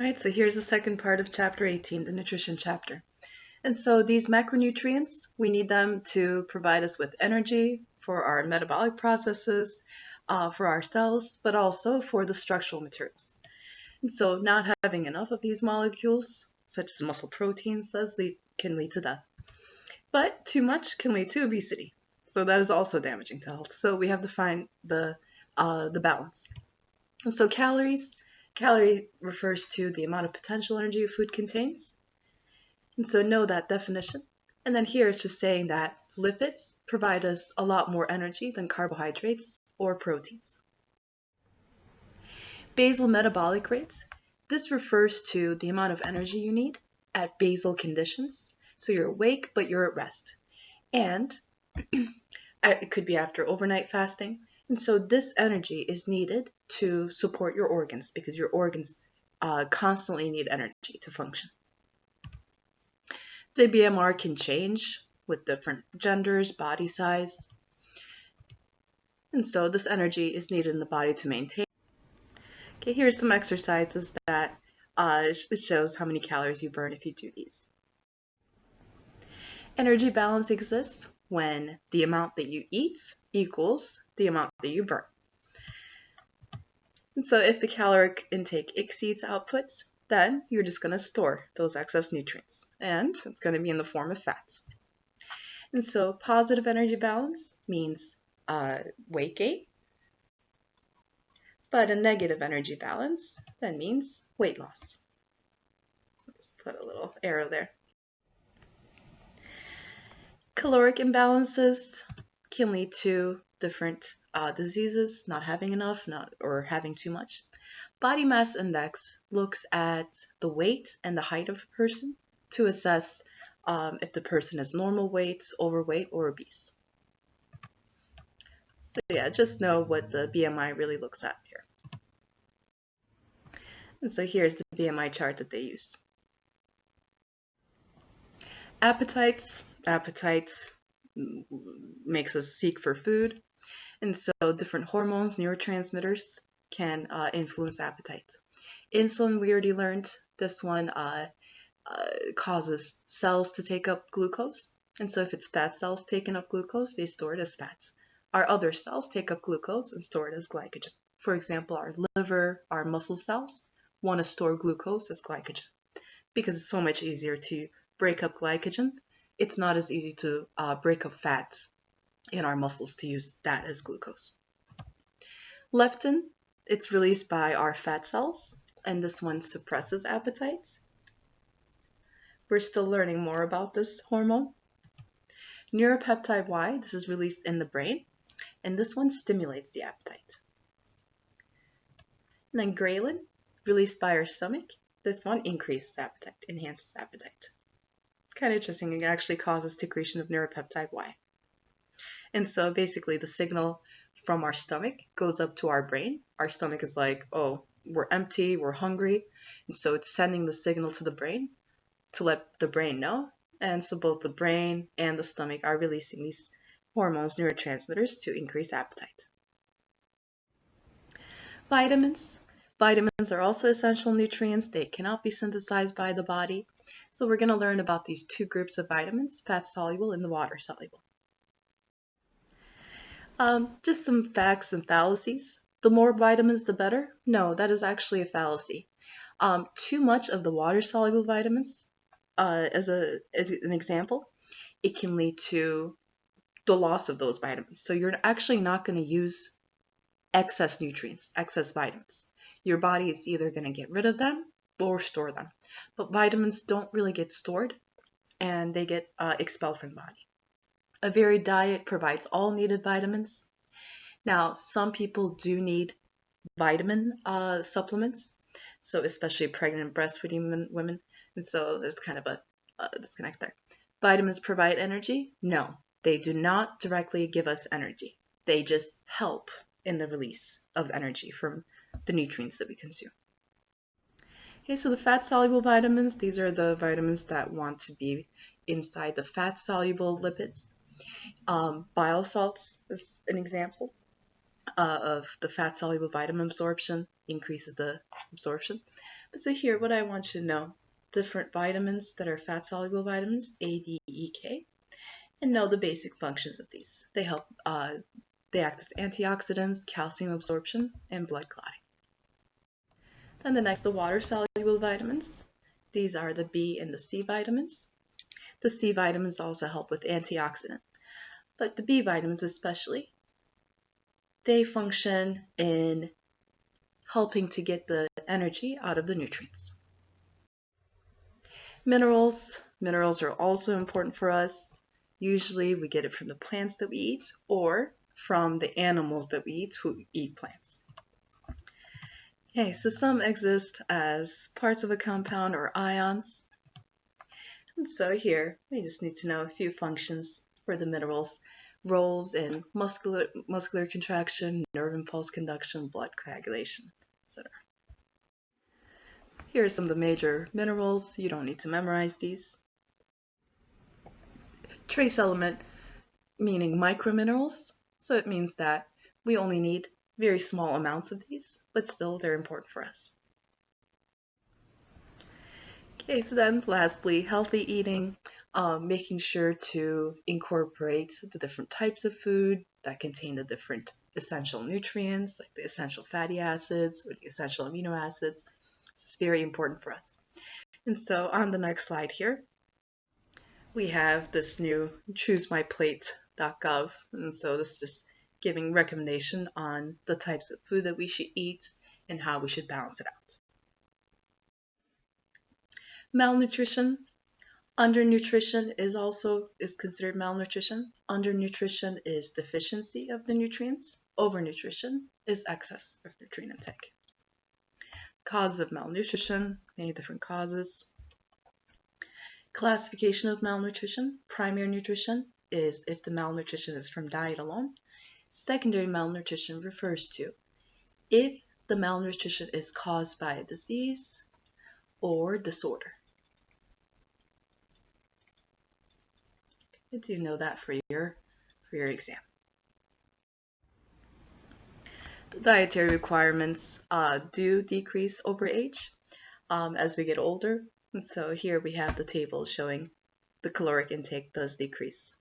All right, so here's the second part of chapter 18, the nutrition chapter. And so these macronutrients, we need them to provide us with energy for our metabolic processes, for our cells, but also for the structural materials. And so not having enough of these molecules, such as muscle proteins, can lead to death. But too much can lead to obesity. So that is also damaging to health. So we have to find the balance. And so calorie refers to the amount of potential energy a food contains. And so know that definition. And then here it's just saying that lipids provide us a lot more energy than carbohydrates or proteins. Basal metabolic rates. This refers to the amount of energy you need at basal conditions. So you're awake, but you're at rest. And it could be after overnight fasting. And so this energy is needed to support your organs because your organs constantly need energy to function. The BMR can change with different genders, body size. And so this energy is needed in the body to maintain. Okay, here's some exercises that it shows how many calories you burn if you do these. Energy balance exists when the amount that you eat equals the amount that you burn. And so if the caloric intake exceeds outputs, then you're just going to store those excess nutrients. And it's going to be in the form of fats. And so positive energy balance means weight gain. But a negative energy balance then means weight loss. Let's put a little arrow there. Caloric imbalances can lead to different diseases, not having enough, or having too much. Body mass index looks at the weight and the height of a person to assess if the person is normal weight, overweight, or obese. So yeah, just know what the BMI really looks at here. And so here's the BMI chart that they use. Appetites makes us seek for food. And so different hormones, neurotransmitters can influence appetite. Insulin, we already learned, this one causes cells to take up glucose. And so if it's fat cells taking up glucose, they store it as fats. Our other cells take up glucose and store it as glycogen. For example, our liver, our muscle cells want to store glucose as glycogen because it's so much easier to break up glycogen. It's not as easy to break up fat in our muscles to use that as glucose. Leptin, it's released by our fat cells, and this one suppresses appetite. We're still learning more about this hormone. Neuropeptide Y, this is released in the brain, and this one stimulates the appetite. And then ghrelin, released by our stomach, this one increases appetite, enhances appetite. It's kind of interesting, it actually causes secretion of neuropeptide Y. And so basically the signal from our stomach goes up to our brain. Our stomach is like, oh, we're empty, we're hungry. And so it's sending the signal to the brain to let the brain know. And so both the brain and the stomach are releasing these hormones, neurotransmitters, to increase appetite. Vitamins. Vitamins are also essential nutrients. They cannot be synthesized by the body. So we're going to learn about these two groups of vitamins, fat-soluble and the water-soluble. Just some facts and fallacies. The more vitamins, the better? No, that is actually a fallacy. Too much of the water-soluble vitamins, as an example, it can lead to the loss of those vitamins. So you're actually not going to use excess nutrients, excess vitamins. Your body is either going to get rid of them or store them. But vitamins don't really get stored, and they get expelled from the body. A varied diet provides all needed vitamins. Now, some people do need vitamin supplements, so especially pregnant breastfeeding women, and so there's kind of a disconnect there. Vitamins provide energy? No, they do not directly give us energy. They just help in the release of energy from the nutrients that we consume. Okay, so the fat-soluble vitamins, these are the vitamins that want to be inside the fat-soluble lipids. Bile salts is an example. of the fat-soluble vitamin absorption, increases the absorption. So here, what I want you to know, different vitamins that are fat-soluble vitamins, A, D, E, K, and know the basic functions of these. They act as antioxidants, calcium absorption, and blood clotting. Then the next, the water-soluble vitamins. These are the B and the C vitamins. The C vitamins also help with antioxidant, but the B vitamins especially, they function in helping to get the energy out of the nutrients. Minerals. Minerals are also important for us. Usually we get it from the plants that we eat or from the animals that we eat who eat plants. Okay, so some exist as parts of a compound or ions. And so here, we just need to know a few functions for the minerals. Roles in muscular contraction, nerve impulse conduction, blood coagulation, etc. Here are some of the major minerals. You don't need to memorize these. Trace element, meaning microminerals. So it means that we only need very small amounts of these, but still they're important for us. Okay, so then lastly, healthy eating, making sure to incorporate the different types of food that contain the different essential nutrients, like the essential fatty acids or the essential amino acids. So it's very important for us. And so on the next slide here, we have this new choosemyplate.gov. And so this is just giving recommendation on the types of food that we should eat and how we should balance it out. Malnutrition. Undernutrition is considered malnutrition. Undernutrition is deficiency of the nutrients. Overnutrition is excess of nutrient intake. Causes of malnutrition, many different causes. Classification of malnutrition. Primary nutrition is if the malnutrition is from diet alone. Secondary malnutrition refers to if the malnutrition is caused by a disease or disorder. I do know that for your exam. The dietary requirements do decrease over age as we get older. And so here we have the table showing the caloric intake does decrease.